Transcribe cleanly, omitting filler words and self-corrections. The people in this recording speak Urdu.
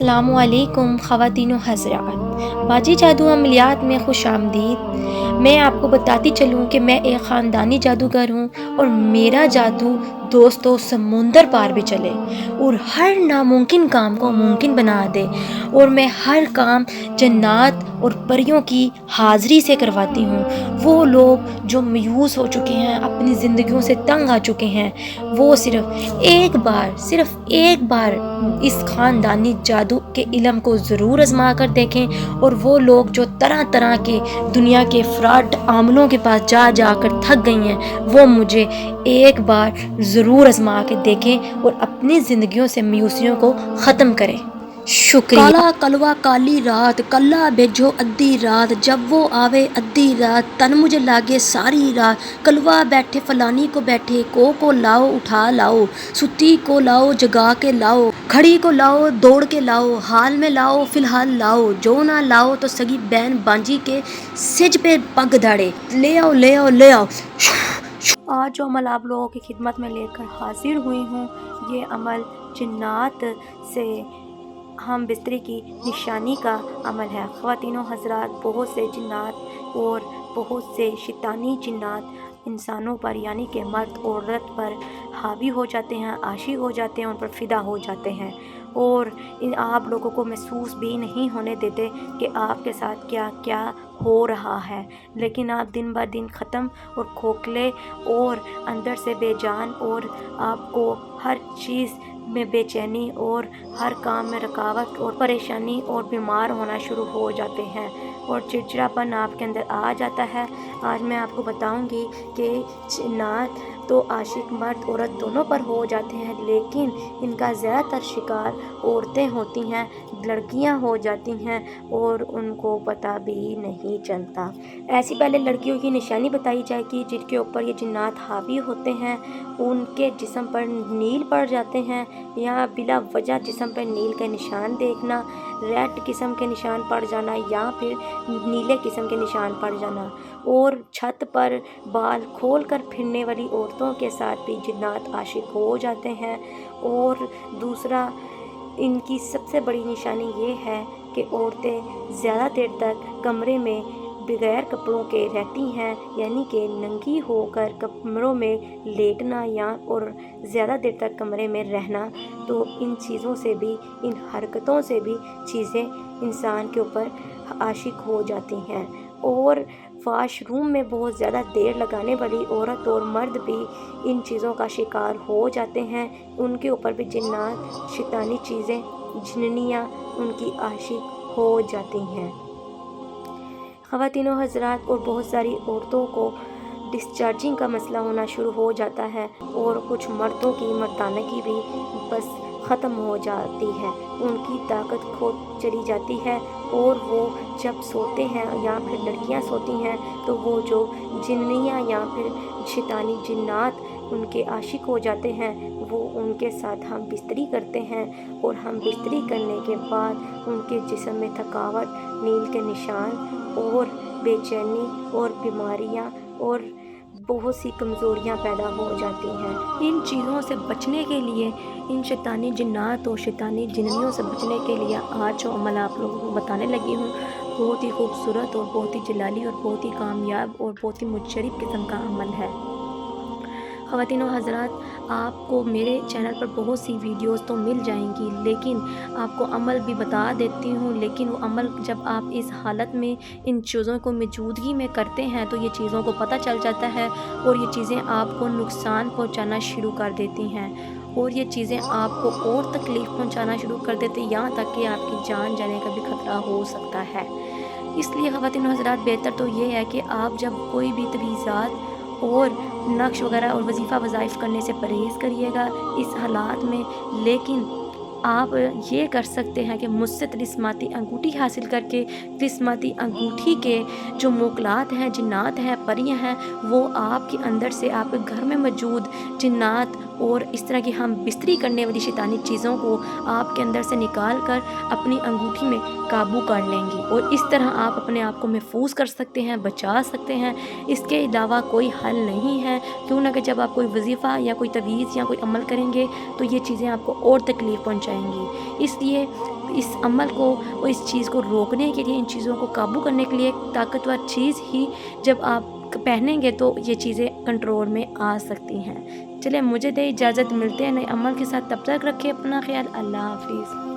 السلام علیکم خواتین و حضرات، باجی جادو عملیات میں خوش آمدید۔ میں آپ کو بتاتی چلوں کہ میں ایک خاندانی جادوگر ہوں اور میرا جادو دوستوں سمندر پار بھی چلے اور ہر ناممکن کام کو ممکن بنا دے، اور میں ہر کام جنات اور پریوں کی حاضری سے کرواتی ہوں۔ وہ لوگ جو مایوس ہو چکے ہیں، اپنی زندگیوں سے تنگ آ چکے ہیں، وہ صرف ایک بار اس خاندانی جادو کے علم کو ضرور آزما کر دیکھیں، اور وہ لوگ جو طرح طرح کے دنیا کے فراڈ عاملوں کے پاس جا جا کر تھک گئی ہیں، وہ مجھے ایک بار ضرور آزما کے دیکھیں اور اپنی زندگیوں سے مایوسیوں کو ختم کریں۔ شکریہ۔ کالا کلوا کالی رات کلا بھیجو ادھی رات، جب وہ آوے ادھی رات تن مجھے لاگے ساری رات۔ کلوا بیٹھے فلانی کو بیٹھے، کو لاؤ اٹھا لاؤ، ستی کو لاؤ جگا کے لاؤ، کھڑی کو لاؤ دوڑ کے لاؤ، حال میں لاؤ فی الحال لاؤ، جو نہ لاؤ تو سگی بہن بانجی کے سج پہ پگ دھاڑے، لے آؤ لے آؤ لے آؤ۔ آج جو عمل آپ لوگوں کی خدمت میں لے کر حاضر ہوئی ہوں، یہ عمل جنات سے ہم بستری کی نشانی کا عمل ہے۔ خواتین و حضرات، بہت سے جنات اور بہت سے شیطانی جنات انسانوں پر یعنی کہ مرد عورت پر حاوی ہو جاتے ہیں، عاشق ہو جاتے ہیں، ان پر فدا ہو جاتے ہیں، اور آپ لوگوں کو محسوس بھی نہیں ہونے دیتے کہ آپ کے ساتھ کیا کیا ہو رہا ہے، لیکن آپ دن بہ دن ختم اور کھوکھلے اور اندر سے بے جان، اور آپ کو ہر چیز میں بے چینی اور ہر کام میں رکاوٹ اور پریشانی اور بیمار ہونا شروع ہو جاتے ہیں، اور چڑچڑاپن آپ کے اندر آ جاتا ہے۔ آج میں آپ کو بتاؤں گی کہ جنات تو عاشق مرد عورت دونوں پر ہو جاتے ہیں، لیکن ان کا زیادہ تر شکار عورتیں ہوتی ہیں، لڑکیاں ہو جاتی ہیں، اور ان کو پتہ بھی نہیں چلتا۔ ایسی پہلے لڑکیوں کی نشانی بتائی جائے گی جن کے اوپر یہ جنات حاوی ہوتے ہیں۔ ان کے جسم پر نیل پڑ جاتے ہیں، یا بلا وجہ جسم پر نیل کے نشان دیکھنا، ریڈ قسم کے نشان پڑ جانا، یا پھر نیلے قسم کے نشان پڑ جانا، اور چھت پر بال کھول کر پھرنے والی عورتوں کے ساتھ بھی جنات عاشق ہو جاتے ہیں۔ اور دوسرا ان کی سب سے بڑی نشانی یہ ہے کہ عورتیں زیادہ دیر تک کمرے میں بغیر کپڑوں کے رہتی ہیں، یعنی کہ ننگی ہو کر کمروں میں لیٹنا یا اور زیادہ دیر تک کمرے میں رہنا، تو ان چیزوں سے بھی، ان حرکتوں سے بھی چیزیں انسان کے اوپر عاشق ہو جاتی ہیں۔ اور واش روم میں بہت زیادہ دیر لگانے والی عورت اور مرد بھی ان چیزوں کا شکار ہو جاتے ہیں، ان کے اوپر بھی جنات شیطانی چیزیں جننیاں ان کی عاشق ہو جاتی ہیں۔ خواتین و حضرات، اور بہت ساری عورتوں کو ڈسچارجنگ کا مسئلہ ہونا شروع ہو جاتا ہے، اور کچھ مردوں کی مردانگی بھی بس ختم ہو جاتی ہے، ان کی طاقت کھو چلی جاتی ہے، اور وہ جب سوتے ہیں یا پھر لڑکیاں سوتی ہیں تو وہ جو جننیاں یا پھر شیطانی جنات ان کے عاشق ہو جاتے ہیں، وہ ان کے ساتھ ہم بستری کرتے ہیں، اور ہم بستری کرنے کے بعد ان کے جسم میں تھکاوٹ، نیل کے نشان اور بے چینی اور بیماریاں اور بہت سی کمزوریاں پیدا ہو جاتی ہیں۔ ان چیزوں سے بچنے کے لیے، ان شیطانی جنات اور شیطانی جننیوں سے بچنے کے لیے آج جو عمل آپ لوگوں کو بتانے لگی ہوں، بہت ہی خوبصورت اور بہت ہی جلالی اور بہت ہی کامیاب اور بہت ہی مشرف قسم کا عمل ہے۔ خواتین و حضرات، آپ کو میرے چینل پر بہت سی ویڈیوز تو مل جائیں گی، لیکن آپ کو عمل بھی بتا دیتی ہوں، لیکن وہ عمل جب آپ اس حالت میں ان چیزوں کو موجودگی میں کرتے ہیں تو یہ چیزوں کو پتہ چل جاتا ہے، اور یہ چیزیں آپ کو نقصان پہنچانا شروع کر دیتی ہیں، اور یہ چیزیں آپ کو اور تکلیف پہنچانا شروع کر دیتی ہیں، یہاں تک کہ آپ کی جان جانے کا بھی خطرہ ہو سکتا ہے۔ اس لیے خواتین و حضرات، بہتر تو یہ ہے کہ آپ جب کوئی بھی تویزات اور نقش وغیرہ اور وظیفہ وظائف کرنے سے پرہیز کریے گا اس حالات میں، لیکن آپ یہ کر سکتے ہیں کہ مجھ سے طلسماتی انگوٹھی حاصل کر کے طلسماتی انگوٹھی کے جو موکلات ہیں، جنات ہیں، پریاں ہیں، وہ آپ کے اندر سے، آپ کے گھر میں موجود جنات اور اس طرح کی ہم بستری کرنے والی شیطانی چیزوں کو آپ کے اندر سے نکال کر اپنی انگوٹھی میں قابو کر لیں گی، اور اس طرح آپ اپنے آپ کو محفوظ کر سکتے ہیں، بچا سکتے ہیں۔ اس کے علاوہ کوئی حل نہیں ہے، کیوں نہ کہ جب آپ کوئی وظیفہ یا کوئی تویز یا کوئی عمل کریں گے تو یہ چیزیں آپ کو اور تکلیف پہنچائیں گی۔ اس لیے اس عمل کو اور اس چیز کو روکنے کے لیے، ان چیزوں کو قابو کرنے کے لیے ایک طاقتور چیز ہی جب آپ پہنیں گے تو یہ چیزیں کنٹرول میں آ سکتی ہیں۔ چلیں مجھے دے اجازت، ملتے ہیں نئے عمل کے ساتھ، تب تک رکھیں اپنا خیال، اللہ حافظ۔